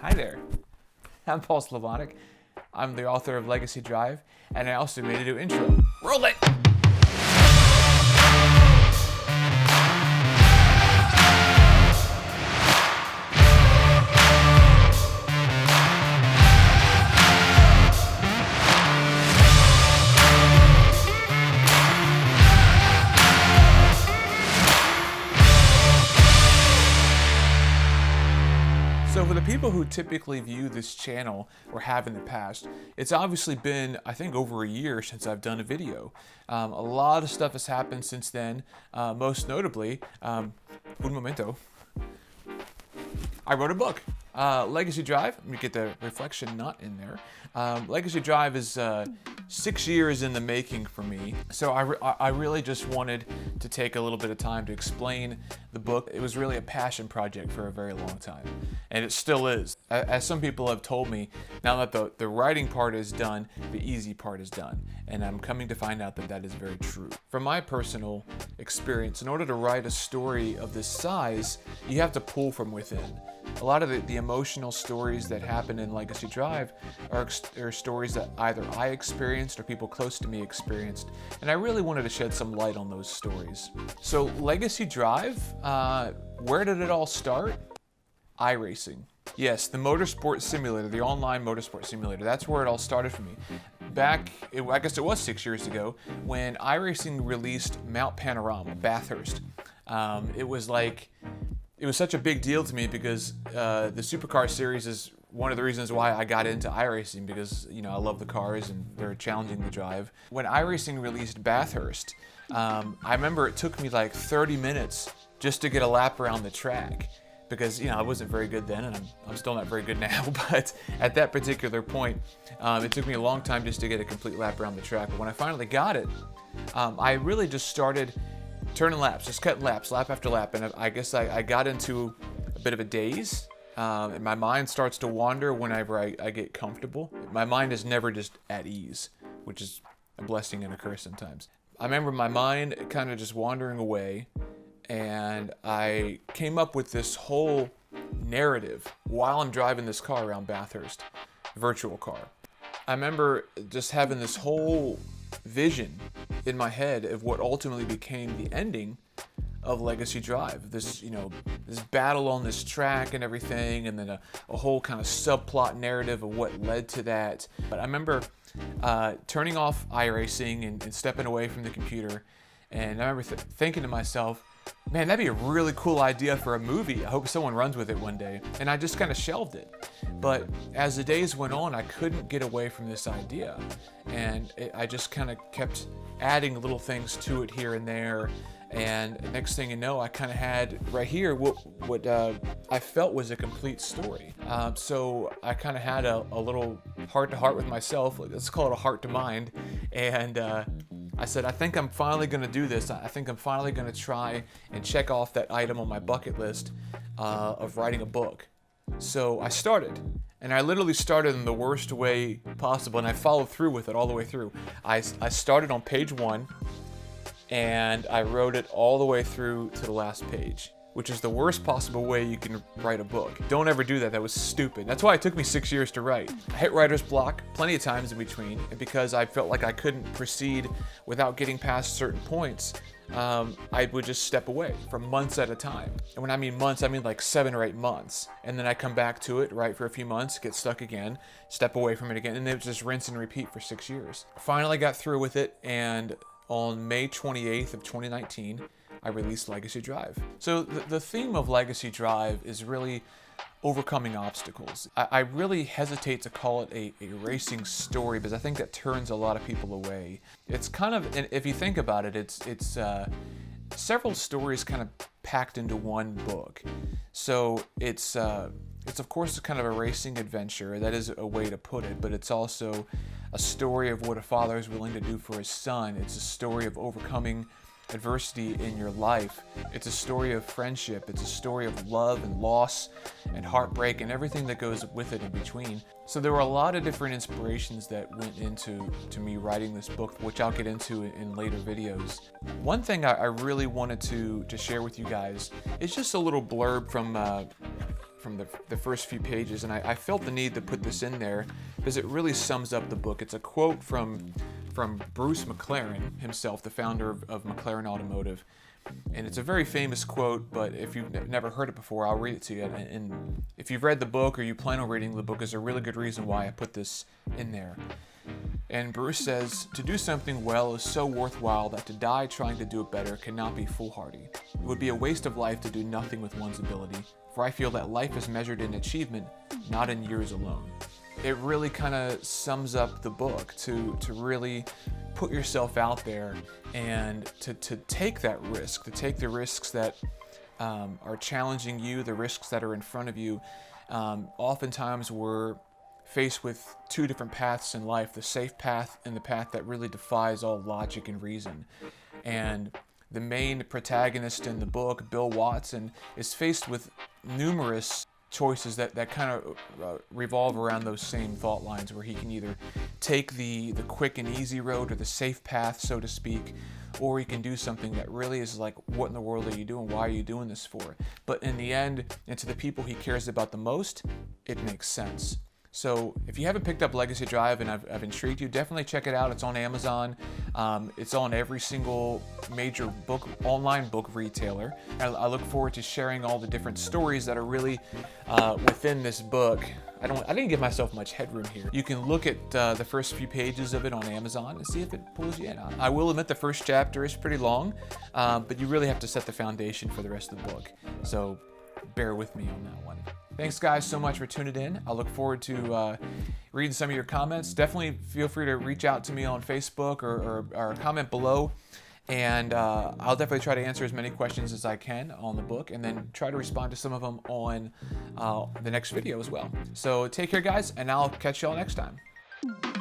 Hi there, I'm Paul Slavonik. I'm the author of Legacy Drive, and I also made a new intro. Roll it! So for the people who typically view this channel, or have in the past, it's obviously been, I think, over a year since I've done a video. A lot of stuff has happened since then, most notably, un momento, I wrote a book. Legacy Drive, let me get the reflection not in there. Legacy Drive is 6 years in the making for me. So I really just wanted to take a little bit of time to explain the book. It was really a passion project for a very long time, and it still is. As some people have told me, now that the writing part is done, the easy part is done. And I'm coming to find out that that is very true. From my personal experience, in order to write a story of this size, you have to pull from within. A lot of the emotional stories that happen in Legacy Drive are stories that either I experienced or people close to me experienced, and I really wanted to shed some light on those stories. So Legacy Drive, where did it all start? iRacing. Yes, the motorsport simulator, the online motorsport simulator, that's where it all started for me. Back, I guess it was 6 years ago, when iRacing released Mount Panorama, Bathurst. It was such a big deal to me because the supercar series is one of the reasons why I got into iRacing, because I love the cars and they're challenging to drive. When iRacing released Bathurst, I remember it took me like 30 minutes just to get a lap around the track. Because I wasn't very good then, and I'm still not very good now, but at that particular point, it took me a long time just to get a complete lap around the track. But when I finally got it, I really just started turning laps, just cutting laps, lap after lap, and I guess I got into a bit of a daze, and my mind starts to wander whenever I get comfortable. My mind is never just at ease, which is a blessing and a curse sometimes. I remember my mind kind of just wandering away, and I came up with this whole narrative while I'm driving this car around Bathurst, virtual car. I remember just having this whole vision in my head of what ultimately became the ending of Legacy Drive. This battle on this track and everything, and then a whole kind of subplot narrative of what led to that. But I remember turning off iRacing and stepping away from the computer, and I remember thinking to myself, man, that'd be a really cool idea for a movie. I hope someone runs with it one day. And I just kind of shelved it. But as the days went on, I couldn't get away from this idea. And I just kind of kept adding little things to it here and there. And next thing you know, I kind of had right here what I felt was a complete story. So I kind of had a little heart-to-heart with myself. Let's call it a heart-to-mind. And I said, I think I'm finally going to do this. I think I'm finally going to try and check off that item on my bucket list of writing a book. So I started, and I literally started in the worst way possible, and I followed through with it all the way through. I started on page 1, and I wrote it all the way through to the last page, which is the worst possible way you can write a book. Don't ever do that. That was stupid. That's why it took me 6 years to write. I hit writer's block plenty of times in between, and because I felt like I couldn't proceed without getting past certain points, I would just step away for months at a time. And when I mean months, I mean like 7 or 8 months. And then I come back to it, write for a few months, get stuck again, step away from it again, and it was just rinse and repeat for 6 years. Finally got through with it, and on May 28th of 2019, I released Legacy Drive. So the theme of Legacy Drive is really overcoming obstacles. I really hesitate to call it a racing story because I think that turns a lot of people away. It's kind of, if you think about it, it's several stories kind of packed into one book. So it's of course kind of a racing adventure. That is a way to put it, but it's also a story of what a father is willing to do for his son. It's a story of overcoming adversity in your life. It's a story of friendship. It's a story of love and loss and heartbreak and everything that goes with it in between. So there were a lot of different inspirations that went into me writing this book, which I'll get into in later videos. One thing I really wanted to share with you guys is just a little blurb from from the first few pages, and I felt the need to put this in there because it really sums up the book. It's a quote from Bruce Mclaren himself, the founder of Mclaren Automotive. And it's a very famous quote, but if you've never heard it before, I'll read it to you. And if you've read the book or you plan on reading the book, is a really good reason why I put this in there. And Bruce says, "To do something well is so worthwhile that to die trying to do it better cannot be foolhardy. It would be a waste of life to do nothing with one's ability, for I feel that life is measured in achievement, not in years alone." It really kind of sums up the book to really put yourself out there and to take that risk, to take the risks that are challenging you, the risks that are in front of you. Oftentimes we're faced with two different paths in life, the safe path and the path that really defies all logic and reason. And the main protagonist in the book, Bill Watson, is faced with numerous choices that kind of revolve around those same thought lines, where he can either take the quick and easy road, or the safe path, so to speak, or he can do something that really is like, what in the world are you doing? Why are you doing this for? But in the end, and to the people he cares about the most, it makes sense. So if you haven't picked up Legacy Drive and I've intrigued you, definitely check it out. It's on Amazon. It's on every single major online book retailer. And I look forward to sharing all the different stories that are really within this book. I didn't give myself much headroom here. You can look at the first few pages of it on Amazon and see if it pulls you in. I will admit the first chapter is pretty long, but you really have to set the foundation for the rest of the book. So bear with me on that one. Thanks guys so much for tuning in. I look forward to reading some of your comments. Definitely feel free to reach out to me on Facebook or comment below, and I'll definitely try to answer as many questions as I can on the book, and then try to respond to some of them on the next video as well. So take care guys, and I'll catch y'all next time.